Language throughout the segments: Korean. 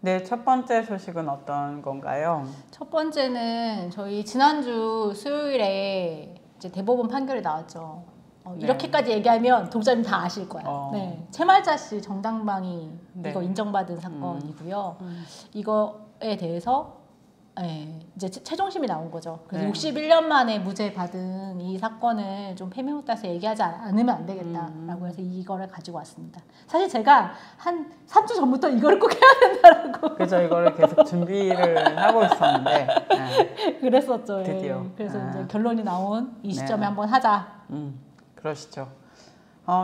네, 첫 번째 소식은 어떤 건가요? 첫 번째는 저희 지난주 수요일에 이제 대법원 판결이 나왔죠. 네. 이렇게까지 얘기하면 독자님 다 아실 거야. 네, 최말자 씨 정당방위 네. 이거 인정받은 사건이고요. 이거에 대해서 이제 최종심이 나온 거죠. 그래서 61년 만에 무죄 받은 이 사건을 좀 페미호따서 얘기하지 않으면 안 되겠다라고 해서 이거를 가지고 왔습니다. 사실 제가 한 3주 전부터 이거를 꼭 해야 된다라고. 그래서 이거를 계속 준비를 하고 있었는데. 네. 그랬었죠. 드디어. 그래서 이제 결론이 나온 이 시점에 네. 한번 하자. 그러시죠.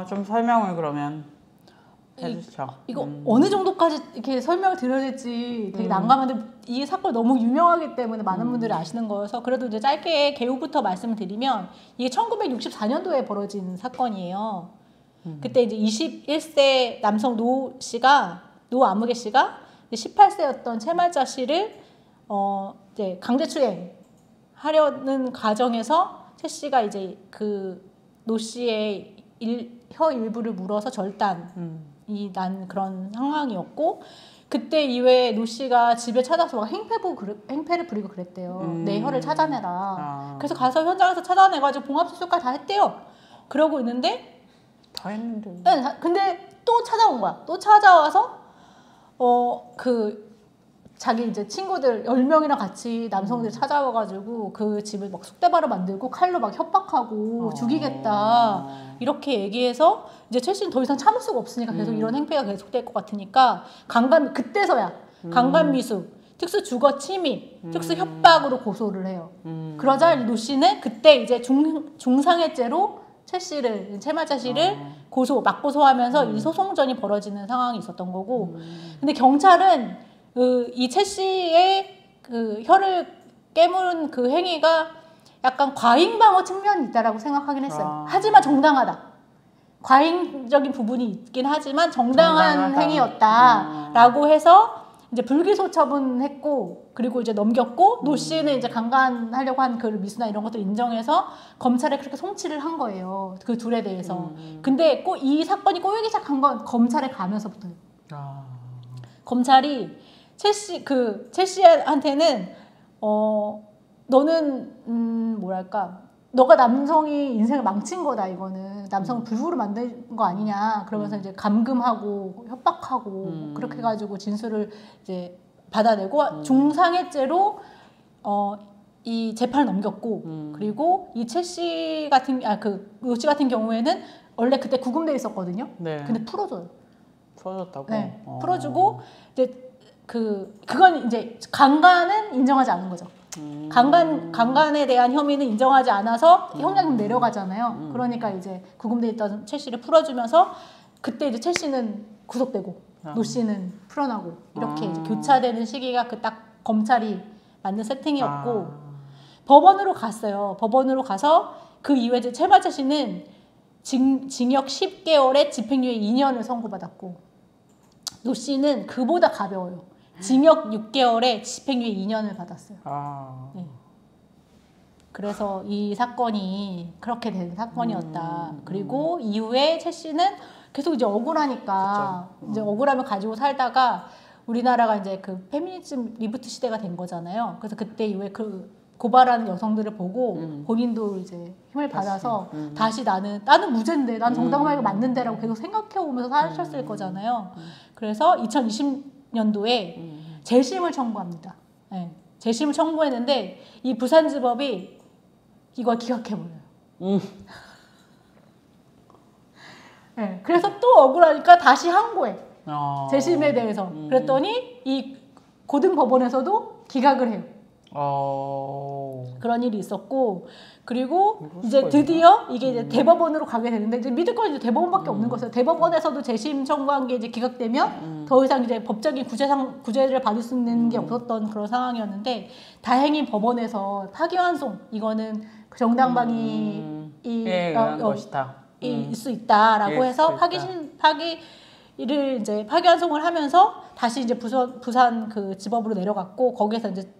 좀 설명을 그러면 해주시죠. 이거 어느 정도까지 이렇게 설명을 드려야 될지 되게 난감한데 이 사건이 너무 유명하기 때문에 많은 분들이 아시는 거여서 그래도 이제 짧게 개요부터 말씀을 드리면 이게 1964년도에 벌어진 사건이에요. 그때 이제 21세 남성 노 아무개 씨가 18세였던 최말자 씨를 이제 강제추행 하려는 과정에서 최 씨가 이제 그 노 씨의 혀 일부를 물어서 절단이 난 그런 상황이었고 그때 이후에 노 씨가 집에 찾아서 막 행패를 부리고 그랬대요. 내 혀를 찾아내라. 그래서 가서 현장에서 찾아내가지고 봉합수술까지 다 했대요. 그러고 있는데 다 했는데. 네, 근데 또 찾아온 거야. 또 찾아와서 자기 이제 친구들 10명이랑 같이 남성들이 찾아와가지고 그 집을 막 쑥대바로 만들고 칼로 막 협박하고 죽이겠다 이렇게 얘기해서 이제 최 씨는 더 이상 참을 수가 없으니까 계속 이런 행패가 계속될 것 같으니까 그때서야 강간미수, 특수주거 침입, 특수협박으로 고소를 해요. 그러자 노 씨는 그때 이제 중상해죄로 최말자 씨를 맞고소하면서 이 소송전이 벌어지는 상황이 있었던 거고 근데 경찰은 이 최 씨의 그 혀를 깨무는 그 행위가 약간 과잉방어 측면이 있다라고 생각하긴 했어요. 하지만 정당하다. 과잉적인 부분이 있긴 하지만 정당한 행위였다라고 해서 이제 불기소 처분했고 그리고 이제 넘겼고 노 씨는 이제 강간하려고 한 그 미수나 이런 것들 인정해서 검찰에 그렇게 송치를 한 거예요. 그 둘에 대해서. 근데 이 사건이 꼬이기 시작한 건 검찰에 가면서부터요. 검찰이 최 씨한테는 너는 뭐랄까 너가 남성이 인생을 망친 거다 이거는 남성을 불구로 만든 거 아니냐 그러면서 이제 감금하고 협박하고 그렇게 해가지고 진술을 이제 받아내고 중상해죄로 이 재판을 넘겼고 그리고 이 최 씨 같은 노 씨 같은 경우에는 원래 그때 구금돼 있었거든요. 네. 근데 풀어줬다고. 네, 풀어주고 이제 그건 이제 강간은 인정하지 않은 거죠. 강간에 대한 혐의는 인정하지 않아서 형량이 내려가잖아요. 그러니까 이제 구금돼 있던 최 씨를 풀어주면서 그때 이제 최 씨는 구속되고 노 씨는 풀어나고 이렇게 이제 교차되는 시기가 그 딱 검찰이 만든 세팅이었고 법원으로 갔어요. 법원으로 가서 그 이후에 이제 최말자 씨는 징역 10개월에 집행유예 2년을 선고받았고 노 씨는 그보다 가벼워요. 징역 6개월에 집행유예 2년을 받았어요. 네. 그래서 이 사건이 그렇게 된 사건이었다. 그리고 이후에 최 씨는 계속 이제 억울하니까 이제 억울함을 가지고 살다가 우리나라가 이제 그 페미니즘 리부트 시대가 된 거잖아요. 그래서 그때 이후에 그 고발하는 여성들을 보고 본인도 이제 힘을 받아서 다시 나는 무죄인데 난 정당방위가 맞는데라고 계속 생각해 오면서 사셨을 거잖아요. 그래서 2020년도에 재심을 청구합니다. 네, 재심을 청구했는데 이 부산지법이 이걸 기각해버려요. 네, 그래서 또 억울하니까 다시 항고해. 재심에 대해서. 그랬더니 이 고등법원에서도 기각을 해요. 그런 일이 있었고 그리고 이제 드디어 이게 이제 대법원으로 가게 되는데 이제 믿을 건 이제 대법원밖에 없는 거죠. 대법원에서도 재심 청구한 게 이제 기각되면 더 이상 이제 법적인 구제를 받을 수 있는 게 없었던 그런 상황이었는데 다행히 법원에서 파기환송 이거는 정당방위 것이다. 일 수 있다라고 해서 파기를 이제 파기환송을 하면서 다시 이제 부산 그 지법으로 내려갔고 거기에서 이제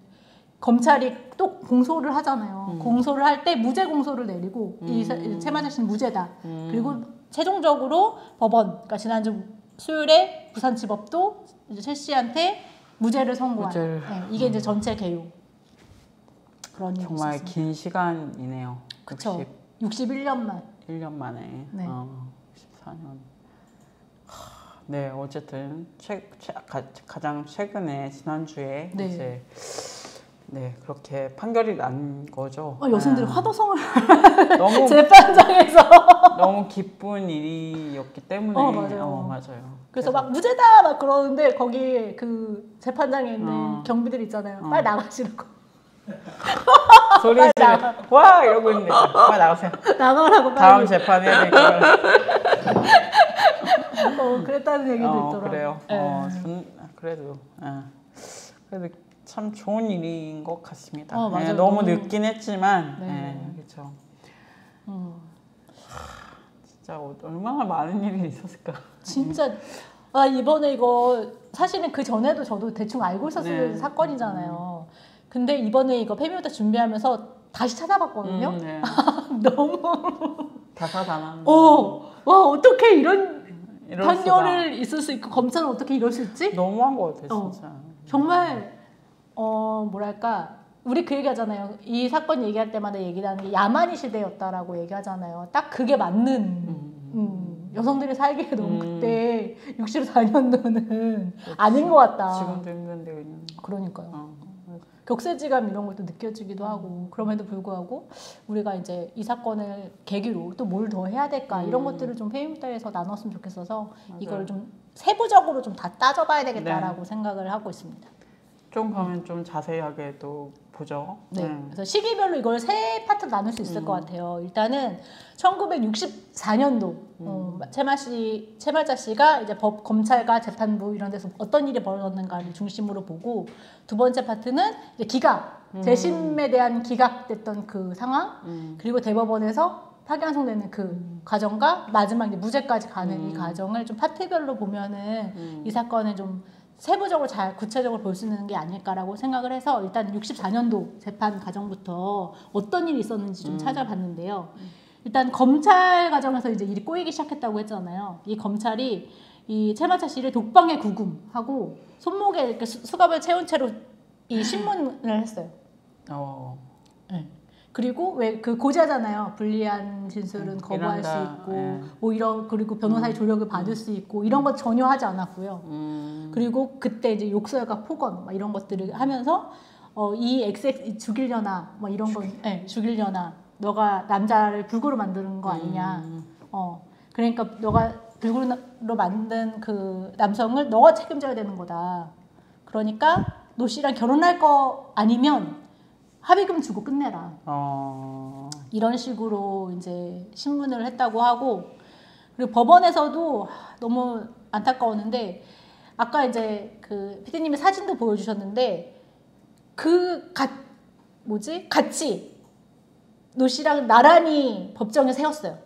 검찰이 또 공소를 하잖아요. 공소를 할 때 무죄 공소를 내리고 이 최말자 씨는 무죄다. 그리고 최종적으로 법원, 그러니까 지난주 수요일에 부산지법도 이제 최 씨한테 무죄를 선고한. 무죄를. 네, 이게 이제 전체 개요. 그런 일이 정말 있었습니다. 긴 시간이네요. 그쵸. 61년만. 1년 만에. 네. 14년. 네, 어쨌든 가장 최근에 지난주에 네. 이제 네 그렇게 판결이 난 거죠. 여성들이 네. 화도성을 너무 재판장에서 너무 기쁜 일이었기 때문에 맞아요. 맞아요. 그래서 막 무죄다 막 그러는데 거기 그 재판장에 있는 어. 경비들 있잖아요. 빨리 나가시라고. 소리 지르 와 이러고 있는데 빨리 나가세요. 나가라고 다음 빨리. 재판 해야 되니까. 그랬다는 얘기도 있더라고요. 그래요. 네. 그래도 참 좋은 일인 것 같습니다. 맞아요. 너무 늦긴 했지만, 네. 그렇죠. 진짜 얼마나 많은 일이 있었을까. 진짜 이번에 이거 사실은 그 전에도 저도 대충 알고 있었을 네. 사건이잖아요. 근데 이번에 이거 페미오다 준비하면서 다시 찾아봤거든요. 네. 너무 다사다난. 와 어떻게 이런 이럴 판결을 있을 수 있고 검사는 어떻게 이럴 수 있지? 너무한 것 같아 진짜. 정말 뭐랄까 우리 그 얘기하잖아요. 이 사건 얘기할 때마다 얘기하는 게 야만이 시대였다라고 얘기하잖아요. 딱 그게 맞는 여성들이 살기에 너무 그때 64년도는 아닌 것 같다. 지금도 힘든데 그냥. 그러니까요. 격세지감 이런 것도 느껴지기도 하고 그럼에도 불구하고 우리가 이제 이 사건을 계기로 또 뭘 더 해야 될까 이런 것들을 좀 페미오다에서 나눴으면 좋겠어서 맞아요. 이걸 좀 세부적으로 좀 다 따져봐야 되겠다라고 생각을 하고 있습니다. 좀 가면 좀 자세하게 또 보죠. 네. 그래서 시기별로 이걸 세 파트로 나눌 수 있을 것 같아요. 일단은 1964년도 채말자 씨가 이제 검찰과 재판부 이런 데서 어떤 일이 벌어졌는가를 중심으로 보고 두 번째 파트는 이제 기각, 재심에 대한 기각됐던 그 상황 그리고 대법원에서 파기환송되는 그 과정과 마지막 이제 무죄까지 가는 이 과정을 좀 파트별로 보면은 이 사건을 좀 세부적으로 잘 구체적으로 볼 수 있는 게 아닐까라고 생각을 해서 일단 64년도 재판 과정부터 어떤 일이 있었는지 좀 찾아봤는데요. 일단 검찰 과정에서 이제 일이 꼬이기 시작했다고 했잖아요. 이 검찰이 이 채마차 씨를 독방에 구금하고 손목에 이렇게 수갑을 채운 채로 이 신문을 했어요. 네. 그리고 왜 그 고지하잖아요. 불리한 진술은 거부할 수 있고 오히려 그리고 변호사의 조력을 받을 수 있고 이런 것 전혀 하지 않았고요. 그리고 그때 이제 욕설과 폭언 막 이런 것들을 하면서 이 XX 죽이려나 뭐 이런 거 죽이려나 너가 남자를 불구로 만드는 거 아니냐. 그러니까 너가 불구로 만든 그 남성을 너가 책임져야 되는 거다. 그러니까 노 씨랑 결혼할 거 아니면 합의금 주고 끝내라. 이런 식으로 이제 신문을 했다고 하고 그리고 법원에서도 너무 안타까웠는데 아까 이제 그 PD님이 사진도 보여주셨는데 같이 노 씨랑 나란히 법정에 세웠어요.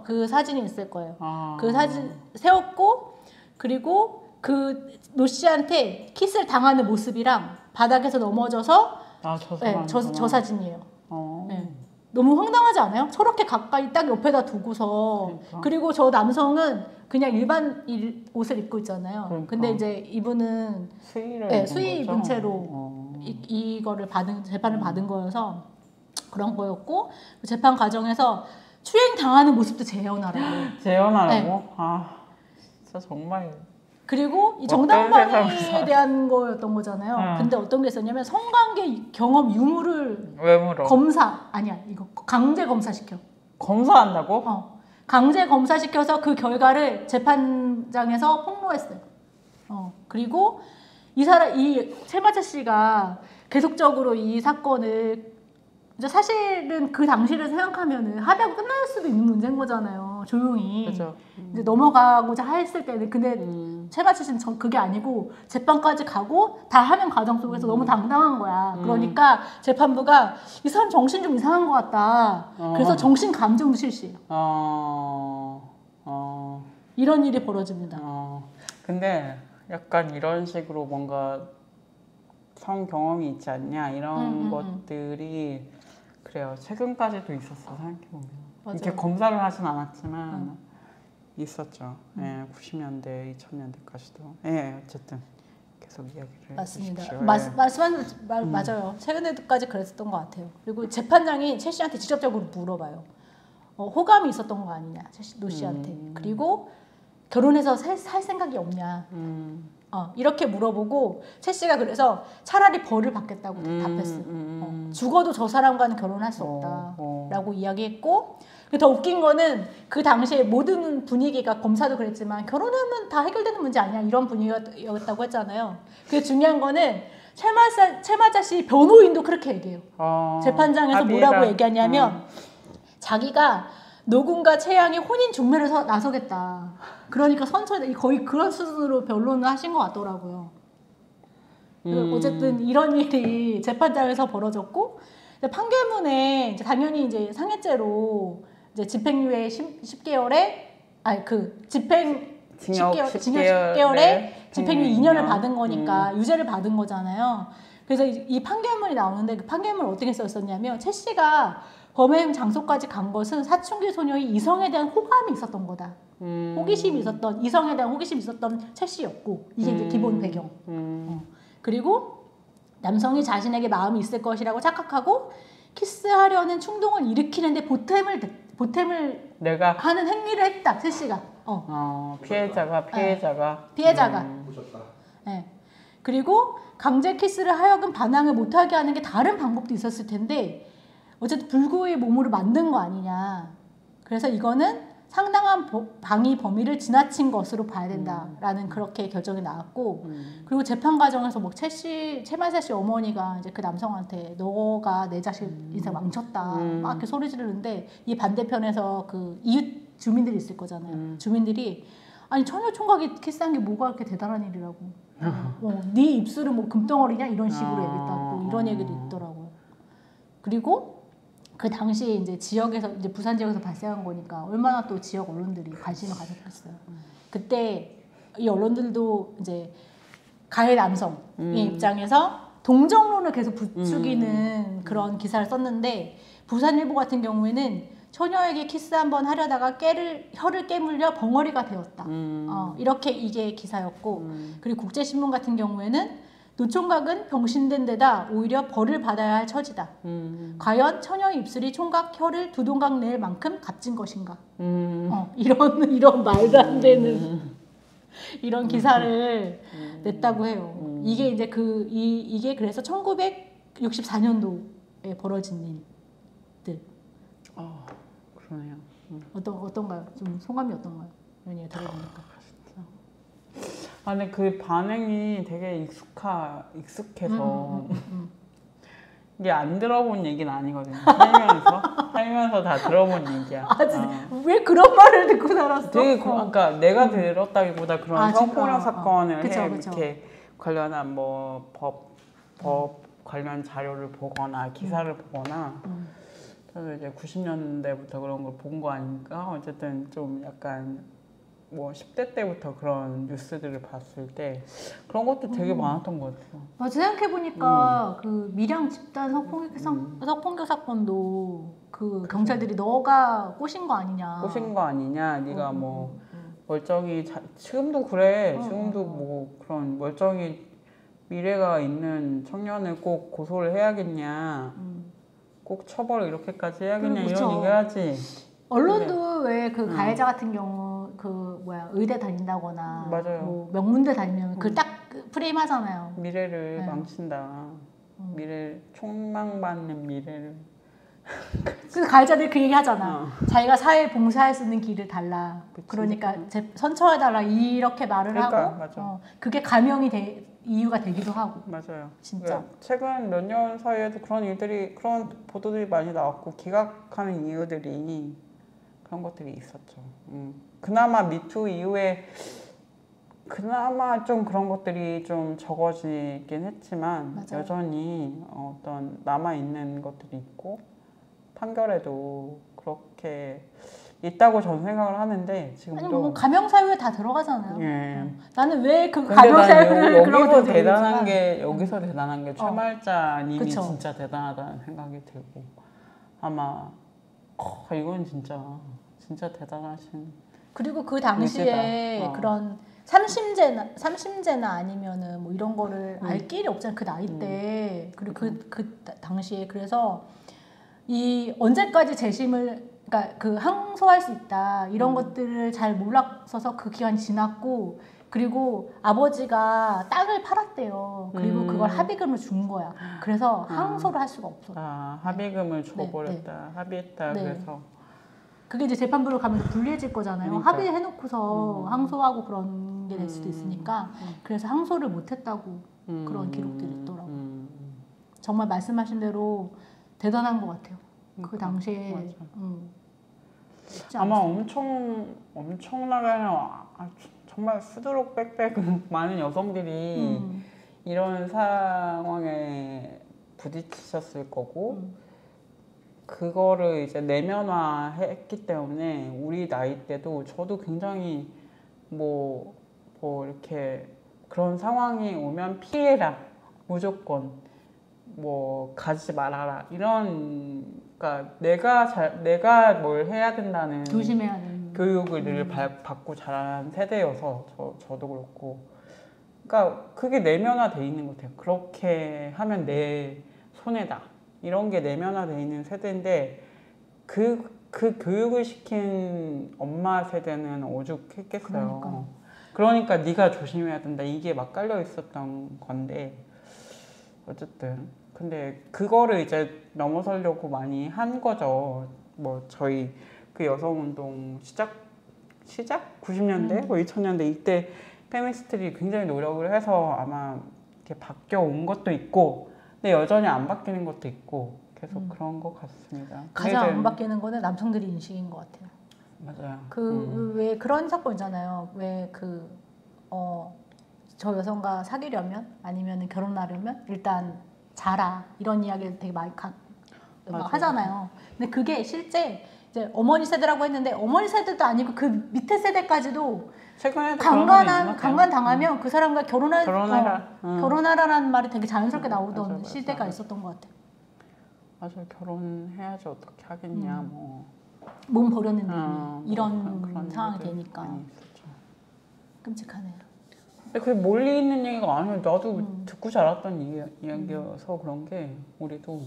그 사진이 있을 거예요. 그 사진 세웠고 그리고 그 노 씨한테 키스를 당하는 모습이랑 바닥에서 넘어져서 저 사진이에요. 네. 너무 황당하지 않아요? 저렇게 가까이 딱 옆에다 두고서 그리고 저 남성은 그냥 일반 옷을 입고 있잖아요. 근데 이제 이분은 수의 입은 채로 이거를 재판을 받은 거여서 그런 거였고 재판 과정에서 추행 당하는 모습도 재현하라고. 재현하라고? 진짜 정말. 그리고 이 정당방위에 대한 거였던 거잖아요. 근데 어떤 게 있었냐면 성관계 경험 유무를 왜 물어? 이거 강제 검사시켜. 검사한다고? 강제 검사시켜서 그 결과를 재판장에서 폭로했어요. 그리고 이 채마차 씨가 계속적으로 이 사건을 이제 사실은 그 당시를 생각하면은 합의하고 끝날 수도 있는 문제인 거잖아요. 조용히. 그렇죠. 이제 넘어가고자 했을 때는 근데 채마차 씨는 그게 아니고 재판까지 가고 다 하는 과정 속에서 너무 당당한 거야. 그러니까 재판부가 이 사람 정신 좀 이상한 것 같다. 그래서 정신 감정도 실시해요. 이런 일이 벌어집니다. 근데 약간 이런 식으로 뭔가 성 경험이 있지 않냐 이런 것들이 그래요. 최근까지도 있었어 생각해보면. 이렇게 검사를 하진 않았지만 있었죠. 90년대, 2000년대까지도. 어쨌든 계속 이야기를 맞습니다. 해주십시오. 맞아요. 최근에도까지 그랬었던 것 같아요. 그리고 재판장이 최 씨한테 직접적으로 물어봐요. 호감이 있었던 거 아니냐, 노 씨한테. 그리고 결혼해서 살 생각이 없냐. 이렇게 물어보고 최 씨가 그래서 차라리 벌을 받겠다고 답했어요. 죽어도 저 사람과는 결혼할 수 없다라고 이야기했고, 더 웃긴 거는 그 당시에 모든 분위기가, 검사도 그랬지만 결혼하면 다 해결되는 문제 아니야 이런 분위기였다고 했잖아요. 그게 중요한 거는 최마자 씨 변호인도 그렇게 얘기해요. 재판장에서 뭐라고 얘기하냐면 자기가 노군과 최양이 혼인 중매를 나서겠다. 그러니까 선처 거의 그런 수준으로 변론을 하신 것 같더라고요. 어쨌든 이런 일이 재판장에서 벌어졌고, 판결문에 이제 당연히 이제 상해죄로 이제 집행유예 10개월에 징역 10개월에 집행유예 2년을 받은 거니까 유죄를 받은 거잖아요. 그래서 이 판결문이 나오는데 그 판결문을 어떻게 썼었냐면 최 씨가 범행 장소까지 간 것은 사춘기 소녀의 이성에 대한 호감이 있었던 거다. 호기심이 있었던, 이성에 대한 호기심이 있었던 최 씨였고, 이게 이제 기본 배경. 그리고 남성이 자신에게 마음이 있을 것이라고 착각하고 키스하려는 충동을 일으키는데 보탬을 내가 하는 행위를 했다. 최 씨가. 피해자가. 보셨다. 네. 그리고 강제 키스를 하여금 반항을 못하게 하는 게 다른 방법도 있었을 텐데 어쨌든 불구의 몸으로 만든 거 아니냐. 그래서 이거는 상당한 방위 범위를 지나친 것으로 봐야 된다라는 그렇게 결정이 나왔고, 그리고 재판 과정에서 뭐 최마자 씨 어머니가 이제 그 남성한테 너가 내 자식 인생 망쳤다 막 이렇게 소리 지르는데, 이 반대편에서 그 이웃 주민들이 있을 거잖아요. 주민들이 아니 처녀 총각이 키스한 게 뭐가 그렇게 대단한 일이라고. 네 입술은 뭐 금덩어리냐 이런 식으로 얘기했다고, 이런 얘기도 있더라고요. 그리고 그 당시에 이제 지역에서, 이제 부산 지역에서 발생한 거니까 얼마나 또 지역 언론들이 관심을 가졌겠어요. 그때 이 언론들도 이제 가해 남성의 입장에서 동정론을 계속 부추기는 그런 기사를 썼는데, 부산일보 같은 경우에는 처녀에게 키스 한번 하려다가 혀를 깨물려 벙어리가 되었다. 이렇게 이게 기사였고, 그리고 국제신문 같은 경우에는 노총각은 병신된 데다 오히려 벌을 받아야 할 처지다. 과연 처녀의 입술이 총각 혀를 두 동강 낼 만큼 값진 것인가? 이런 말도 안 되는 이런 기사를 냈다고 해요. 이게 이제 이게 그래서 1964년도에 벌어진 일들. 그러네요. 어떤가요? 좀 소감이 어떤가요? 이런 얘기 들어보니까. 근데 그 반응이 되게 익숙해서 이게 안 들어본 얘기는 아니거든요. 살면서 다 들어본 얘기야. 왜 그런 말을 듣고 살았어? 되게 그러니까 내가 들었다기보다 그런 성폭력 사건을 이렇게 관련한 뭐 법 관련 자료를 보거나 기사를 보거나, 저도 이제 90년대부터 그런 걸 본 거 아니까 어쨌든 좀 약간 뭐 10대 때부터 그런 뉴스들을 봤을 때 그런 것도 되게 많았던 것 같아요. 맞아, 생각해보니까 그 밀양 집단 성폭력 사건도 그 경찰들이 너가 꼬신 거 아니냐. 네가 뭐 멀쩡히 지금도 그래. 지금도 뭐 그런 멀쩡히 미래가 있는 청년을 꼭 고소를 해야겠냐. 꼭 처벌을 이렇게까지 해야겠냐. 이런 얘기 하지. 언론도 왜 그 가해자 같은 경우 의대 다닌다거나 맞아요. 뭐 명문대 다니면 그 딱 프레임 하잖아요. 미래를 망친다. 총망받는 미래를. 그래서 가해자들이 그 얘기 하잖아. 자기가 사회에 봉사할 수 있는 길을 달라. 그러니까 선처해달라 이렇게 말을 하고, 맞아. 그게 감형이 이유가 되기도 하고. 맞아요. 진짜. 최근 몇 년 사이에도 그런 보도들이 많이 나왔고, 기각하는 이유들이 그런 것들이 있었죠. 그나마 미투 이후에 그나마 좀 그런 것들이 좀 적어지긴 했지만, 맞아요. 여전히 어떤 남아있는 것들이 있고, 판결에도 그렇게 있다고 저는 생각을 하는데, 지금도. 아니, 뭐 감형사유에 다 들어가잖아요. 예. 나는 왜 그 감형사유를 여기서 대단한 게 최말자님이 진짜 대단하다는 생각이 들고, 아마 이건 진짜 대단하신. 그리고 그 당시에 그런 삼심제나 아니면은 뭐 이런 거를 알 길이 없잖아요. 그 나이 때. 그리고 그 당시에. 그래서 이 언제까지 재심을, 그러니까 그 항소할 수 있다. 이런 것들을 잘 몰랐어서 그 기간이 지났고, 그리고 아버지가 땅을 팔았대요. 그리고 그걸 합의금을 준 거야. 그래서 항소를 할 수가 없어. 아, 합의금을 줘버렸다. 합의했다. 그래서. 그게 이제 재판부로 가면 불리해질 거잖아요. 그러니까. 합의해놓고서 항소하고 그런 게 될 수도 있으니까. 그래서 항소를 못했다고 그런 기록들이 있더라고. 정말 말씀하신 대로 대단한 것 같아요. 그 당시에. 아마 엄청나게 정말 수두룩 빽빽 많은 여성들이 이런 상황에 부딪히셨을 거고 그거를 이제 내면화했기 때문에 우리 나이 때도 저도 굉장히 뭐 이렇게 그런 상황이 오면 피해라 무조건 뭐 가지 말아라 이런, 그러니까 내가 뭘 해야 된다는 조심해야 되는 교육을 늘 받고 자란 세대여서 저도 그렇고, 그러니까 그게 내면화돼 있는 것 같아요. 그렇게 하면 내 손해다 이런 게 내면화돼 있는 세대인데 그 교육을 시킨 엄마 세대는 오죽했겠어요. 그러니까 네가 조심해야 된다 이게 막 깔려 있었던 건데 어쨌든 근데 그거를 이제 넘어서려고 많이 한 거죠. 뭐 저희 그 여성운동 시작 90년대 뭐 2000년대 이때 페미니스트들이 굉장히 노력을 해서 아마 이렇게 바뀌어 온 것도 있고 근데 여전히 안 바뀌는 것도 있고 계속 그런 것 같습니다. 가장 안 바뀌는 거는 남성들이 인식인 것 같아요. 맞아요. 왜 그런 사건 있잖아요. 왜 저 여성과 사귀려면 아니면 결혼하려면 일단 자라 이런 이야기를 되게 많이 막 하잖아요. 근데 그게 실제 이제 어머니 세대라고 했는데 어머니 세대도 아니고 그 밑에 세대까지도 강간 당하면 그 사람과 결혼하라라는 말이 되게 자연스럽게 나오던 시대가 있었던 것 같아요. 맞아, 결혼해야지 어떻게 하겠냐 뭐 몸 버렸는데 이런 상황이 되니까 끔찍하네요. 근데 그게 멀리 있는 얘기가 아니에요. 나도 듣고 자랐던 이야기여서 그런 게 우리도.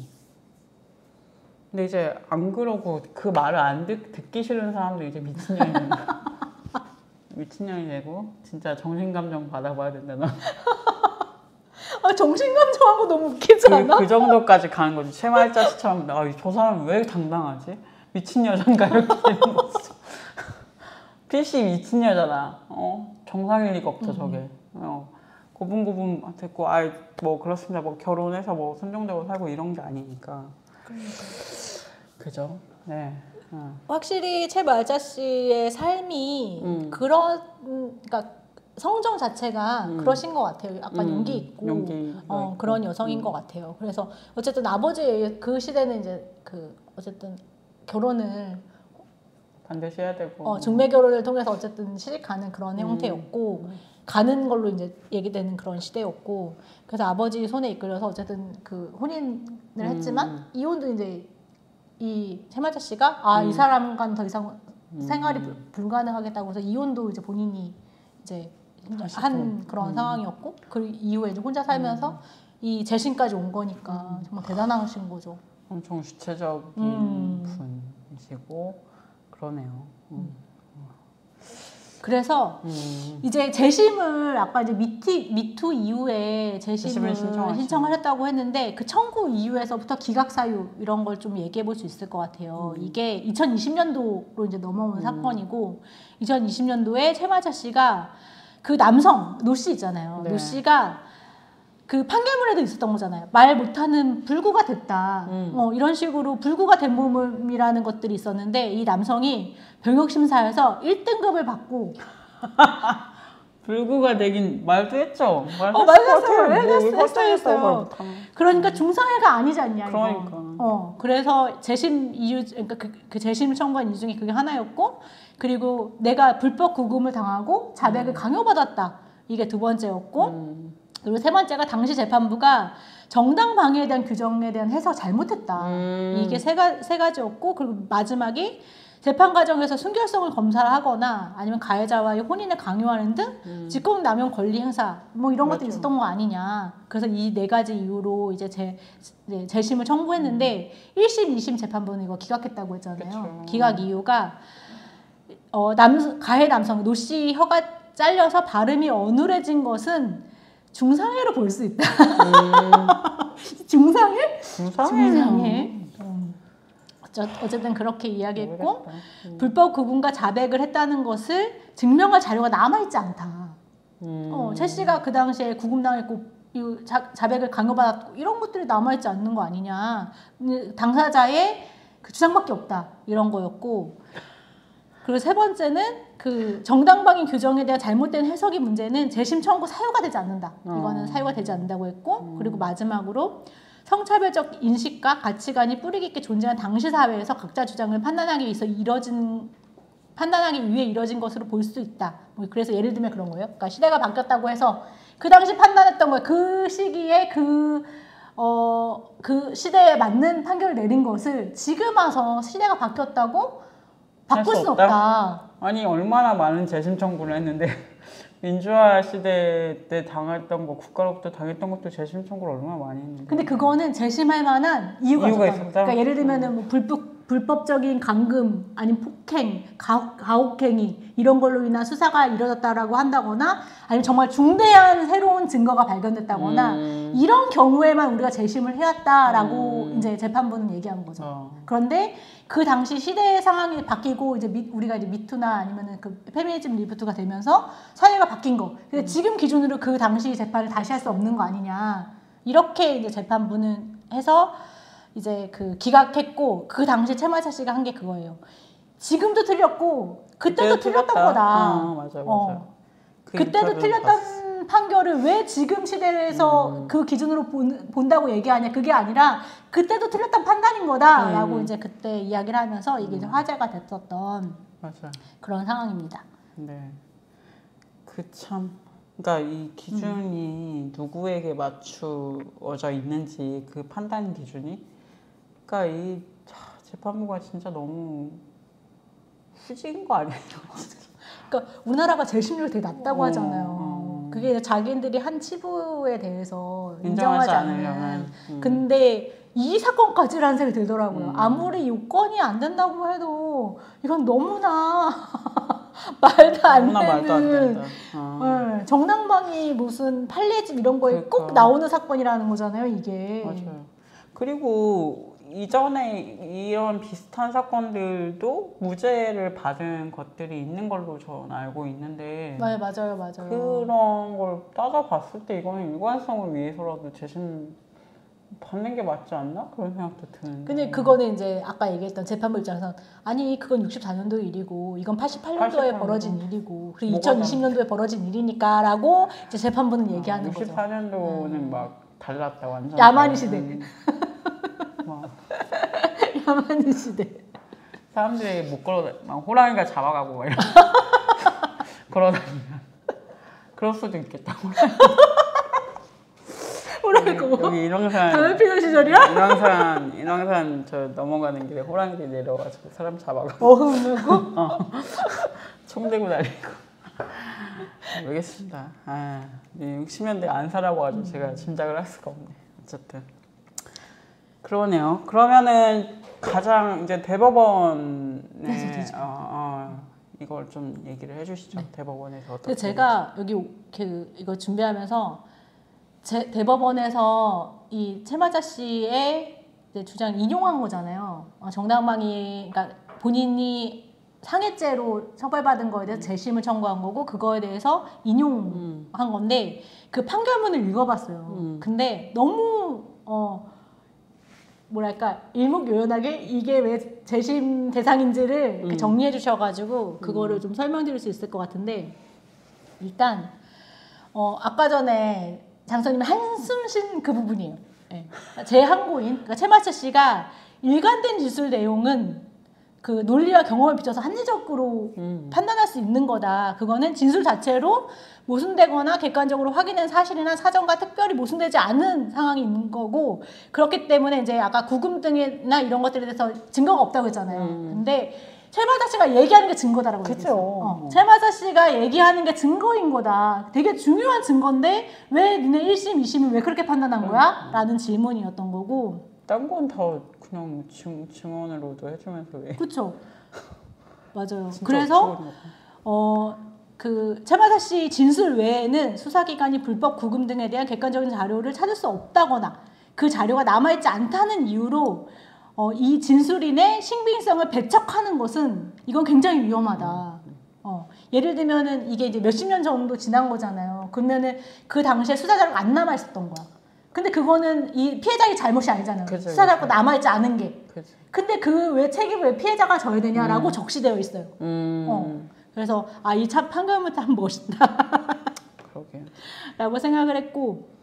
근데 이제 안 그러고 그 말을 안 듣기 싫은 사람도 이제 미친년이 되는 거야. 미친년이 되고 진짜 정신감정 받아봐야 된다. 정신감정하고 너무 웃기지 않아? 그 정도까지 가는 거지. 최말자씨처럼 저 사람 왜 당당하지? 미친 여잔가 이렇게 되는 거지. 필시 미친 여자다. 정상일 리가 없죠 저게. 고분고분 됐고 뭐 그렇습니다. 뭐 결혼해서 뭐 순종적으로 살고 이런 게 아니니까. 그죠? 네. 확실히 최말자 씨의 삶이 그러니까 성정 자체가 그러신 것 같아요. 약간 용기 있고 그런 여성인 것 같아요. 그래서 어쨌든 아버지 그 시대는 이제 어쨌든 결혼을 반드시 해야 되고 중매 결혼을 통해서 어쨌든 시집가는 그런 형태였고 가는 걸로 이제 얘기되는 그런 시대였고 그래서 아버지 손에 이끌려서 어쨌든 그 혼인을 했지만 이혼도 이제 이 최말자 씨가 이 사람과는 더 이상 생활이 불가능하겠다고 해서 이혼도 이제 본인이 이제 한 그런 상황이었고 그 이후에 이제 혼자 살면서 이 재신까지 온 거니까 정말 대단하신 거죠. 엄청 주체적인 분이시고 그러네요. 그래서 이제 재심을 아까 이제 미투 이후에 재심을 신청하셨다고 했는데 그 청구 이후에서부터 기각 사유 이런 걸 좀 얘기해 볼 수 있을 것 같아요. 이게 2020년도로 이제 넘어온 사건이고 2020년도에 최말자 씨가 그 남성 노 씨 있잖아요. 노 씨가 그 판결문에도 있었던 거잖아요. 말 못하는 불구가 됐다. 이런 식으로 불구가 된 몸이라는 것들이 있었는데 이 남성이 병역심사에서 1등급을 받고 불구가 되긴 말도 했죠. 했어요. 그러니까 중상해가 아니지 않냐 이거. 그러니까. 그래서 재심 이유 그러니까 그 재심 청구한 이유 중에 그게 하나였고 그리고 내가 불법 구금을 당하고 자백을 강요받았다. 이게 두 번째였고 그리고 세 번째가 당시 재판부가 정당 방해에 대한 규정에 대한 해석 잘못했다. 이게 세 가지였고 그리고 마지막이 재판 과정에서 순결성을 검사하거나 아니면 가해자와의 혼인을 강요하는 등 직권남용 권리 행사 뭐 이런 것도 있었던 거 아니냐. 그래서 이 4가지 이유로 이제 재심을 청구했는데 1심, 2심 재판부는 이거 기각했다고 했잖아요. 그쵸. 기각 이유가 가해 남성 노 씨 혀가 잘려서 발음이 어눌해진 것은 중상해로 볼 수 있다. 중상해? 중상해. 어쨌든 그렇게 이야기했고 불법 구금과 자백을 했다는 것을 증명할 자료가 남아있지 않다. 최 씨가 그 당시에 구금당했고 자백을 강요받았고 이런 것들이 남아있지 않는 거 아니냐. 당사자의 그 주장밖에 없다. 이런 거였고 그리고 세 번째는 그 정당방위 규정에 대한 잘못된 해석의 문제는 재심 청구 사유가 되지 않는다. 이거는 사유가 되지 않는다고 했고 그리고 마지막으로 성차별적 인식과 가치관이 뿌리 깊게 존재한 당시 사회에서 각자 주장을 판단하기 위해 이뤄진 것으로 볼 수 있다. 뭐 그래서 예를 들면 그런 거예요. 그러니까 시대가 바뀌었다고 해서 그 당시 판단했던 거예요. 그 시기에 그 시대에 맞는 판결을 내린 것을 지금 와서 시대가 바뀌었다고 바꿀 수 없다. 아니 얼마나 많은 재심 청구를 했는데 민주화 시대 때 당했던 거 국가로부터 당했던 것도 재심 청구를 얼마나 많이 했는데. 근데 그거는 재심할 만한 이유가 있었다. 그러니까 예를 들면은 뭐 불법적인 감금 아니면 폭행, 가혹행위 이런 걸로 인한 수사가 이뤄졌다라고 한다거나 아니면 정말 중대한 새로운 증거가 발견됐다거나 이런 경우에만 우리가 재심을 해왔다라고 이제 재판부는 얘기한 거죠. 그런데 그 당시 시대의 상황이 바뀌고 이제 우리가 이제 미투나 아니면은 그 페미니즘 리부트가 되면서 사회가 바뀐 거. 근데 지금 기준으로 그 당시 재판을 다시 할 수 없는 거 아니냐. 이렇게 이제 재판부는 해서 이제 그 기각했고 그 당시 최만차 씨가 한 게 그거예요. 지금도 틀렸고 그때도 틀렸던 거다. 맞아. 그때도 틀렸던 판결을 왜 지금 시대에서 그 기준으로 본다고 얘기하냐. 그게 아니라 그때도 틀렸던 판단인 거다라고 이제 그때 이야기를 하면서 이게 이제 화제가 됐었던 그런 상황입니다. 네. 그러니까 이 기준이 누구에게 맞추어져 있는지 그 판단 기준이 그러니까 이 재판부가 진짜 너무 후지인 거 아니에요? 그러니까 우리나라가 재심률이 되게 낮다고 하잖아요. 그게 이제 자기들이 한 치부에 대해서 인정하지 않으면. 근데 이 사건까지라는 생각이 들더라고요. 아무리 요건이 안 된다고 해도 이건 너무나 말도 안 되는 정당방위 무슨 판례집 이런 거에 꼭 나오는 사건이라는 거잖아요. 이게. 맞아요. 그리고 이전에 이런 비슷한 사건들도 무죄를 받은 것들이 있는 걸로 전 알고 있는데 맞아요. 그런 걸 따져봤을 때 이거는 일관성을 위해서라도 재심 받는 게 맞지 않나? 그런 생각도 드는데 근데 그거는 이제 아까 얘기했던 재판부 입장에서는 아니 그건 64년도 일이고 이건 88년도에 벌어진 일이고 그리고 2020년도에 벌어진 일이니까 라고 이제 재판부는 얘기하는 64년도는 거죠. 64년도는 막 달랐다 완전 야만이 시대 야만이 시대. 사람들이 못 걸어 막 호랑이가 잡아가고 막 이런 걸어다니면 그럴 수도 있겠다. 여기 일왕산 담배 피는 시절이야? 일왕산 저 넘어가는 길에 호랑이들이 내려와가지고 사람 잡아가고 어흥하고 총 들고 다니고 모르겠습니다. 60년대 안 살아봐가지고 제가 짐작을 할 수가 없네. 어쨌든 그러네요. 그러면은 가장 이제 대법원에 이걸 좀 얘기를 해주시죠. 대법원에서 어떻게? 제가 여기 이거 준비하면서 대법원에서 이 최만차 씨의 주장 인용한 거잖아요. 정당방위, 그러니까 본인이 상해죄로 처벌받은 거에 대해서 재심을 청구한 거고 그거에 대해서 인용한 건데 그 판결문을 읽어봤어요. 근데 너무 뭐랄까 일목요연하게 이게 왜 재심 대상인지를 이렇게 정리해 주셔가지고 그거를 좀 설명드릴 수 있을 것 같은데 일단 아까 전에 장선님이 한숨 쉰 그 부분이에요. 네. 제항고인 그러니까 최만차 씨가 일관된 진술 내용은 그 논리와 경험을 비춰서 합리적으로 판단할 수 있는 거다. 그거는 진술 자체로 모순되거나 객관적으로 확인된 사실이나 사정과 특별히 모순되지 않은 상황이 있는 거고 그렇기 때문에 이제 아까 구금 등이나 이런 것들에 대해서 증거가 없다고 했잖아요. 근데 최마자 씨가 얘기하는 게 증거다라고 얘기했어요. 최마자 씨가 얘기하는 게 증거인 거다. 되게 중요한 증거인데 왜 니네 1심, 2심은 왜 그렇게 판단한 거야? 라는 질문이었던 거고. 딴 건 다 그냥 증언으로도 해주면서 왜? 그렇죠. 맞아요. 그래서 그 최마자 씨 진술 외에는 수사기관이 불법 구금 등에 대한 객관적인 자료를 찾을 수 없다거나 그 자료가 남아있지 않다는 이유로 이 진술인의 신빙성을 배척하는 것은 이건 굉장히 위험하다. 예를 들면은 이게 이제 몇십 년 정도 지난 거잖아요. 그러면은 그 당시에 수사 자료가 안 남아 있었던 거야. 근데 그거는 이 피해자의 잘못이 아니잖아요. 그치, 수사 자료가 남아 있지 않은 게. 그치. 근데 그 왜 책임을 왜 피해자가 져야 되냐라고 적시되어 있어요. 그래서 이 참 판결문 참 멋있다. 그러게. 라고 생각을 했고.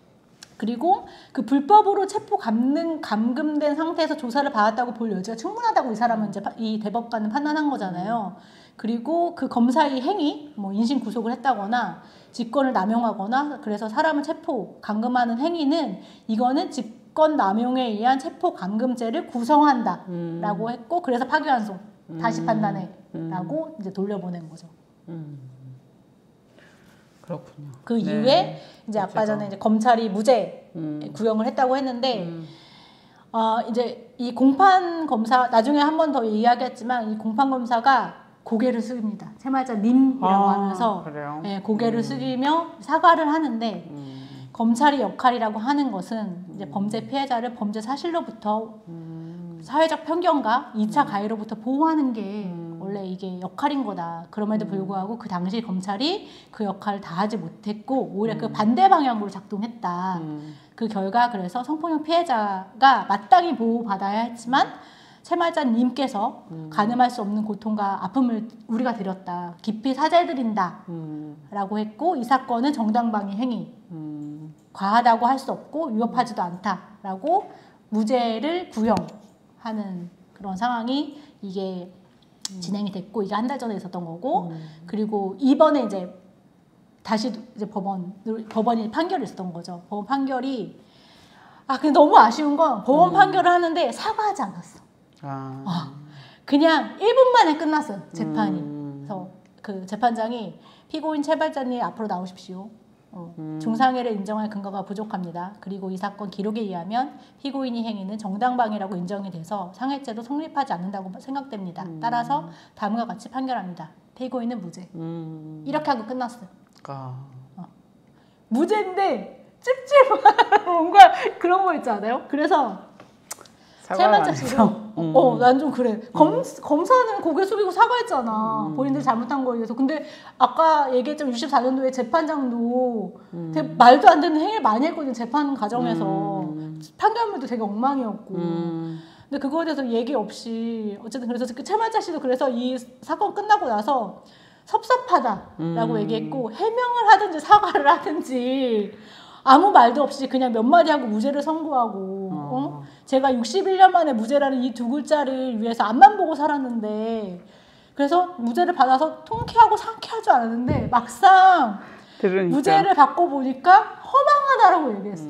그리고 그 불법으로 체포 감금된 상태에서 조사를 받았다고 볼 여지가 충분하다고 이 사람은 이제 이 대법관은 판단한 거잖아요. 그리고 그 검사의 행위, 뭐 인신 구속을 했다거나 직권을 남용하거나 그래서 사람을 체포 감금하는 행위는 이거는 직권 남용에 의한 체포 감금죄를 구성한다라고 했고 그래서 파기환송 다시 판단해라고 이제 돌려보낸 거죠. 그렇군요. 그 이후에 이제 아까 전에 이제 검찰이 무죄 구형을 했다고 했는데 이제 이 공판 검사 나중에 한 번 더 이야기했지만 이 공판 검사가 고개를 숙입니다. 최마자 님이라고 하면서 고개를 숙이며 사과를 하는데 검찰의 역할이라고 하는 것은 이제 범죄 피해자를 범죄 사실로부터 사회적 편견과 2차 가해로부터 보호하는 게 원래 이게 역할인 거다. 그럼에도 불구하고 그 당시 검찰이 그 역할을 다하지 못했고 오히려 그 반대 방향으로 작동했다. 그 결과 그래서 성폭력 피해자가 마땅히 보호받아야 했지만 최마자님께서 가늠할 수 없는 고통과 아픔을 우리가 드렸다. 깊이 사죄드린다. 라고 했고 이 사건은 정당방위 행위. 과하다고 할 수 없고 위협하지도 않다라고 무죄를 구형하는 그런 상황이 이게 진행이 됐고 이게 한 달 전에 있었던 거고 그리고 이번에 이제 다시 이제 법원이 판결을 있었던 거죠. 법원 판결이 근데 너무 아쉬운 건 법원 판결을 하는데 사과하지 않았어. 그냥 1분 만에 끝났어요. 재판이. 그래서 그 재판장이 피고인 최발자님 앞으로 나오십시오. 중상해를 인정할 근거가 부족합니다. 그리고 이 사건 기록에 의하면 피고인의 행위는 정당방위라고 인정이 돼서 상해죄도 성립하지 않는다고 생각됩니다. 따라서 다음과 같이 판결합니다. 피고인은 무죄. 이렇게 하고 끝났어요. 무죄인데 찝찝한 뭔가 그런 거 있지 않아요? 그래서 최마자 씨도 난 좀 그래. 검사는 고개 숙이고 사과했잖아. 본인들 잘못한 거에 대해서. 근데 아까 얘기했지만 64년도에 재판장도 되게 말도 안 되는 행위를 많이 했거든요. 재판 과정에서. 판결문도 되게 엉망이었고. 근데 그거에 대해서 얘기 없이 어쨌든 그래서 그 최마자 씨도 그래서 이 사건 끝나고 나서 섭섭하다라고 얘기했고 해명을 하든지 사과를 하든지 아무 말도 없이 그냥 몇 마디 하고 무죄를 선고하고 제가 61년 만에 무죄라는 이 두 글자를 위해서 앞만 보고 살았는데 그래서 무죄를 받아서 통쾌하고 상쾌할 줄 알았는데 막상 들으니까. 무죄를 받고 보니까 허망하다라고 얘기했어.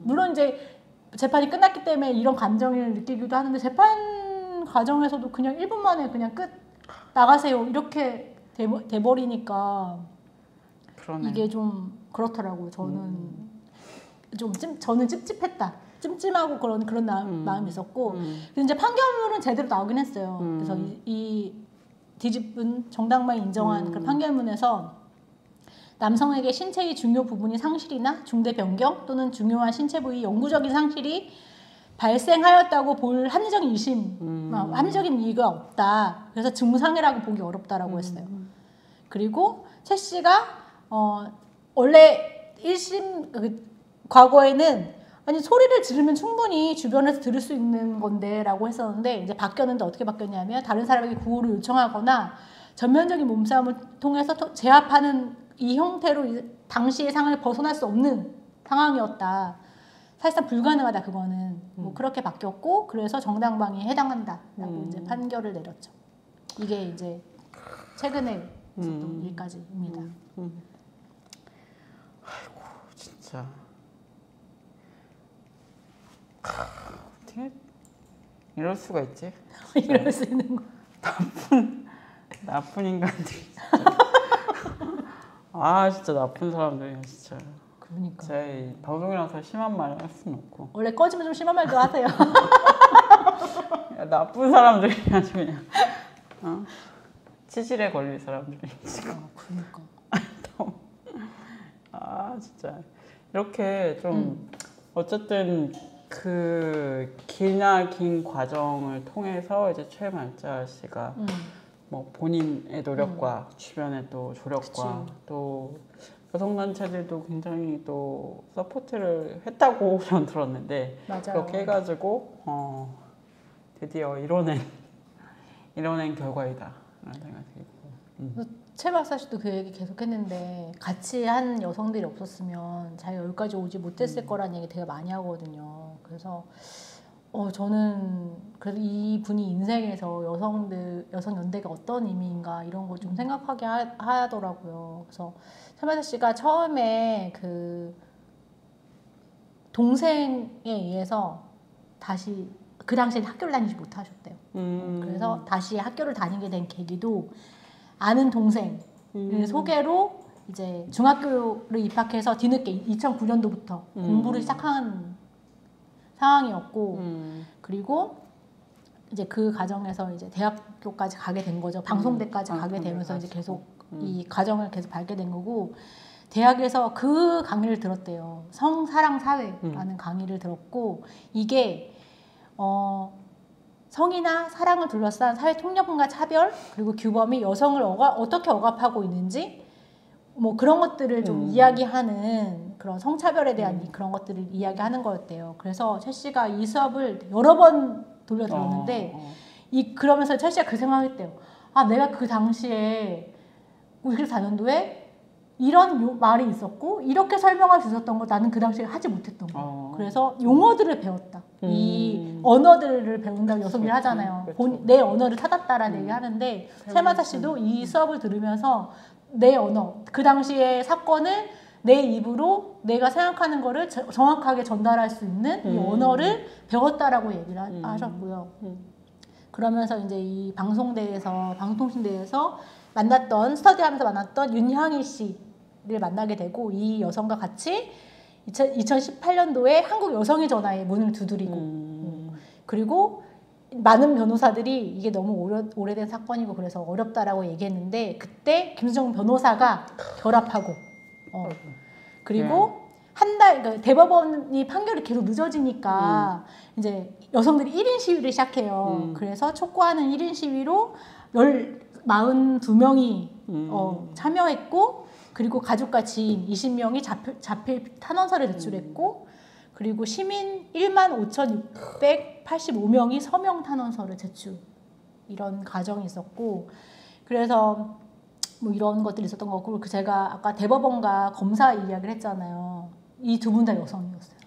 물론 이제 재판이 끝났기 때문에 이런 감정을 느끼기도 하는데 재판 과정에서도 그냥 1분 만에 그냥 끝 나가세요 이렇게 돼버리니까 그러네. 이게 좀 그렇더라고요. 저는 저는 찝찝했다. 찜찜하고 그런 마음이 있었고 근데 이제 판결문은 제대로 나오긴 했어요. 그래서 이 뒤집은 정당방위 인정한 그 판결문에서 남성에게 신체의 중요 부분이 상실이나 중대 변경 또는 중요한 신체 부위 영구적인 상실이 발생하였다고 볼 합리적인 의심, 합리적인 이유가 없다. 그래서 증상이라고 보기 어렵다라고 했어요. 그리고 최 씨가 원래 1심 과거에는 아니 소리를 지르면 충분히 주변에서 들을 수 있는 건데 라고 했었는데 이제 바뀌었는데 어떻게 바뀌었냐면 다른 사람에게 구호를 요청하거나 전면적인 몸싸움을 통해서 제압하는 이 형태로 당시의 상황을 벗어날 수 없는 상황이었다. 사실상 불가능하다 그거는 뭐 그렇게 바뀌었고 그래서 정당방위에 해당한다라고 이제 판결을 내렸죠. 이게 이제 최근에 있었던 일까지입니다. 아이고 진짜 어떻게 이럴 수가 있지? 이럴 수 있는 거. 나쁜 인간들이. 진짜 나쁜 사람들이야 진짜. 그러니까. 제 방송이라서 심한 말을 할 수는 없고. 원래 꺼지면 좀 심한 말도 하세요. 야, 나쁜 사람들이 아주 그냥. 치질에 걸릴 사람들이. 그러니까. 진짜 이렇게 좀 어쨌든 그 기나 긴 과정을 통해서 이제 최말자 씨가 뭐 본인의 노력과 주변의 또 조력과 그치. 또 여성단체들도 굉장히 또 서포트를 했다고 전 들었는데 맞아요. 그렇게 해가지고 드디어 이뤄낸 결과이다 라는 생각이 들고. 최 박사 씨도 그 얘기 계속 했는데 같이 한 여성들이 없었으면 자기가 여기까지 오지 못했을 거라는 얘기 되게 많이 하거든요. 그래서 저는 그래도 이 분이 인생에서 여성 연대가 어떤 의미인가 이런 거 좀 생각하게 하더라고요. 그래서 최 박사 씨가 처음에 그 동생에 의해서 다시 그 당시에 학교를 다니지 못하셨대요. 그래서 다시 학교를 다니게 된 계기도 아는 동생을 소개로 이제 중학교를 입학해서 뒤늦게 2009년도부터 공부를 시작한 상황이었고 그리고 이제 그 과정에서 이제 대학교까지 가게 된 거죠. 방송대까지 가게 되면서 이제 계속 이 과정을 계속 밟게 된 거고 대학에서 그 강의를 들었대요. 성사랑 사회라는 강의를 들었고 이게 성이나 사랑을 둘러싼 사회 통념과 차별 그리고 규범이 여성을 어떻게 억압하고 있는지 뭐 그런 것들을 좀 이야기하는 그런 성차별에 대한 그런 것들을 이야기하는 거였대요. 그래서 최 씨가 이 수업을 여러 번 돌려 들었는데 그러면서 최 씨가 그 생각했대요. 내가 그 당시에 우리 4년도에 이런 말이 있었고 이렇게 설명할 수 있었던 거 나는 그 당시에 하지 못했던 거. 그래서 용어들을 배웠다. 이 언어들을 배운다고 여성들이 하잖아요. 내 언어를 찾았다라는 얘기 하는데 최마사 씨도 이 수업을 들으면서 내 언어, 그 당시의 사건을 내 입으로 내가 생각하는 거를 정확하게 전달할 수 있는 이 언어를 배웠다라고 얘기를 하셨고요. 그러면서 이제 이 방송통신대에서 스터디하면서 만났던 윤향희 씨를 만나게 되고 이 여성과 같이 2018년도에 한국 여성의 전화에 문을 두드리고 그리고 많은 변호사들이 이게 너무 오래된 사건이고 그래서 어렵다라고 얘기했는데 그때 김수정 변호사가 결합하고 그리고 한 달 그러니까 대법원이 판결이 계속 늦어지니까 이제 여성들이 1인 시위를 시작해요. 그래서 촉구하는 1인 시위로 42명이 참여했고 그리고 가족과 지인 20명이 자필 탄원서를 제출했고 그리고 시민 15,685명이 서명 탄원서를 제출 이런 과정이 있었고 그래서 뭐 이런 것들이 있었던 거고 제가 아까 대법원과 검사 이야기를 했잖아요. 이 두 분 다 여성이었어요.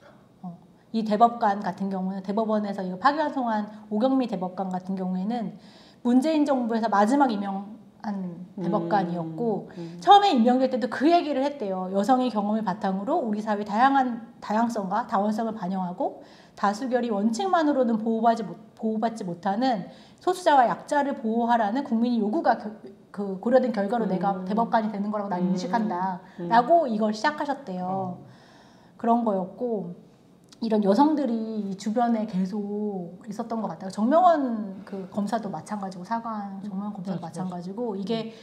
이 대법관 같은 경우는 대법원에서 이거 파기환송한 오경미 대법관 같은 경우에는 문재인 정부에서 마지막 임명한 대법관이었고 처음에 임명될 때도 그 얘기를 했대요. 여성의 경험을 바탕으로 우리 사회의 다양성과 다원성을 반영하고 다수결이 원칙만으로는 보호받지 못하는 소수자와 약자를 보호하라는 국민의 요구가 고려된 결과로 내가 대법관이 되는 거라고 난 인식한다 라고 이걸 시작하셨대요. 그런 거였고 이런 여성들이 주변에 계속 있었던 것 같아요. 정명원 그 검사도 마찬가지고 사관 정명원 검사도 마찬가지고 이게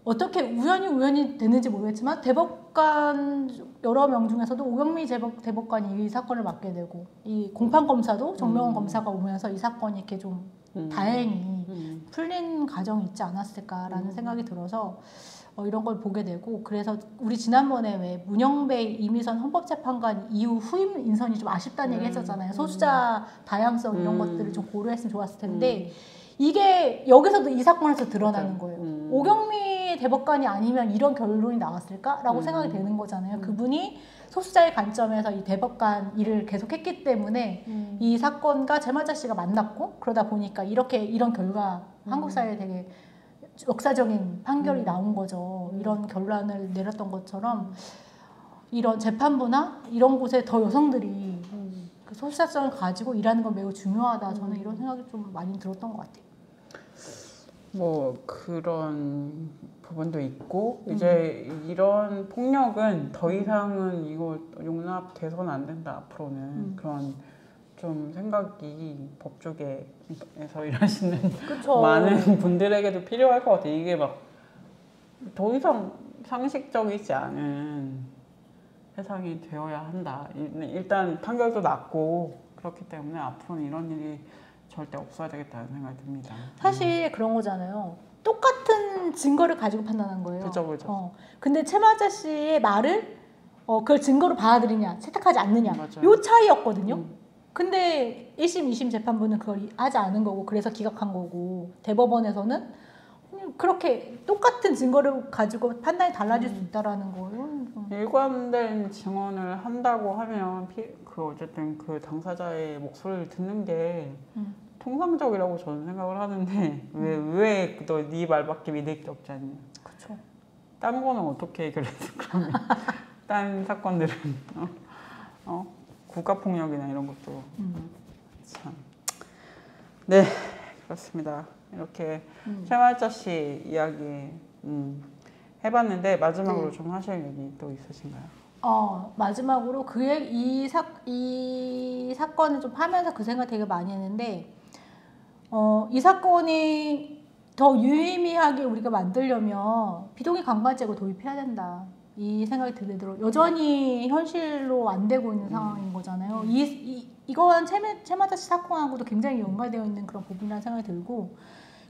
어떻게 우연히 됐는지 모르겠지만 대법관 여러 명 중에서도 오경미 대법관이 이 사건을 맡게 되고 이 공판 검사도 정명원 검사가 오면서 이 사건이 이렇게 좀 다행히 풀린 과정이 있지 않았을까라는 생각이 들어서 이런 걸 보게 되고 그래서 우리 지난번에 왜 문영배 이미선 헌법재판관 이후 후임 인선이 좀 아쉽다는 얘기 했었잖아요. 소수자 다양성 이런 것들을 좀 고려했으면 좋았을 텐데 이게 여기서도 이 사건에서 드러나는 거예요. 오경미 대법관이 아니면 이런 결론이 나왔을까라고 생각이 되는 거잖아요. 그분이 소수자의 관점에서 이 대법관 일을 계속했기 때문에 이 사건과 제마자 씨가 만났고 그러다 보니까 이런 결과 한국 사회에 되게 역사적인 판결이 나온 거죠. 이런 결론을 내렸던 것처럼 이런 재판부나 이런 곳에 더 여성들이 그 소수자성을 가지고 일하는 건 매우 중요하다. 저는 이런 생각이 좀 많이 들었던 것 같아요. 뭐 그런 부분도 있고 이제 이런 폭력은 더 이상은 이거 용납돼서는 안 된다 앞으로는 그런 좀 생각이 법 쪽에서 일하시는 그쵸. 많은 분들에게도 필요할 것 같아요. 이게 막 더 이상 상식적이지 않은 세상이 되어야 한다. 일단 판결도 났고 그렇기 때문에 앞으로는 이런 일이 절대 없어야 되겠다는 생각이 듭니다. 사실 그런 거잖아요. 똑같은 증거를 가지고 판단한 거예요. 그죠. 근데 최마자 씨의 말을 그걸 증거로 받아들이냐, 채택하지 않느냐, 맞아요. 요 차이였거든요. 근데 1심, 2심 재판부는 그걸 하지 않은 거고, 그래서 기각한 거고, 대법원에서는 그렇게 똑같은 증거를 가지고 판단이 달라질 수 있다라는 거예요. 일관된 증언을 한다고 하면 어쨌든 그 당사자의 목소리를 듣는 게 통상적이라고 저는 생각을 하는데 왜 너 네 말밖에 믿을 게 없지 않냐. 그렇죠. 딴 거는 어떻게 해결했어 그러면 딴 사건들은 국가폭력이나 이런 것도 참. 네, 그렇습니다. 이렇게 최말자 씨 이야기 해봤는데 마지막으로 네. 좀 하실 얘기 또 있으신가요? 마지막으로 이 사건을 좀 하면서 그 생각 되게 많이 했는데 이 사건이 더 유의미하게 우리가 만들려면 비동의 강간죄가 도입해야 된다. 이 생각이 들도록 여전히 현실로 안 되고 있는 상황인 거잖아요. 이거는 최마자 씨 사건하고도 굉장히 연관되어 있는 그런 부분이라는 생각이 들고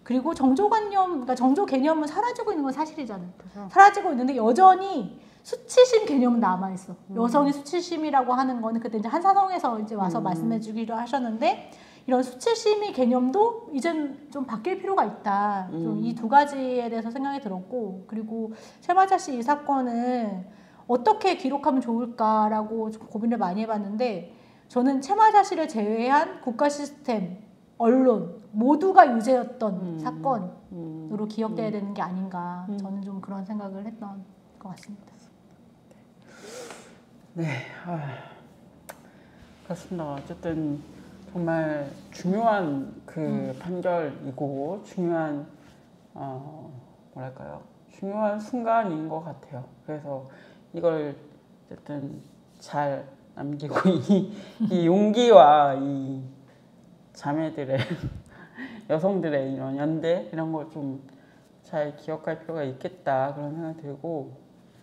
그리고 그러니까 정조 개념은 사라지고 있는 건 사실이잖아요. 그렇죠. 사라지고 있는데 여전히 수치심 개념은 남아있어. 여성의 수치심이라고 하는 거는 그때 이제 한사성에서 이제 와서 말씀해주기로 하셨는데 이런 수치심의 개념도 이젠 좀 바뀔 필요가 있다. 좀 이 두 가지에 대해서 생각이 들었고 그리고 최마자 씨 이 사건은 어떻게 기록하면 좋을까라고 좀 고민을 많이 해봤는데 저는 최마자 씨를 제외한 국가 시스템, 언론 모두가 유죄였던 사건으로 기억돼야 되는 게 아닌가 저는 좀 그런 생각을 했던 것 같습니다. 네, 그렇습니다. 어쨌든 정말 중요한 그 판결이고 중요한 뭐랄까요? 중요한 순간인 것 같아요. 그래서 이걸 어쨌든 잘 남기고 이 용기와 이 자매들의 여성들의 이런 연대 이런 걸 좀 잘 기억할 필요가 있겠다 그런 생각이 들고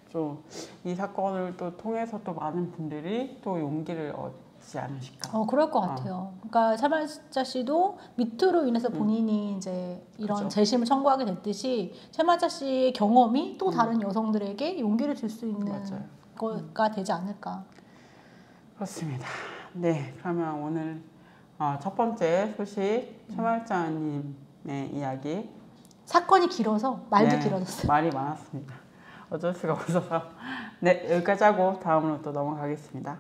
좀 이 사건을 또 통해서 또 많은 분들이 또 용기를 얻지 않으실까. 그럴 것 같아요. 그러니까 최마자 씨도 미투로 인해서 본인이 이제 이런 그렇죠. 재심을 청구하게 됐듯이 최마자 씨의 경험이 또 다른 여성들에게 용기를 줄 수 있는 거가 되지 않을까. 그렇습니다. 네, 그러면 오늘 첫 번째 소식 최말자님의 이야기. 사건이 길어서 말도 네, 길어졌어요. 말이 많았습니다. 어쩔 수가 없어서 네, 여기까지 하고 다음으로 또 넘어가겠습니다.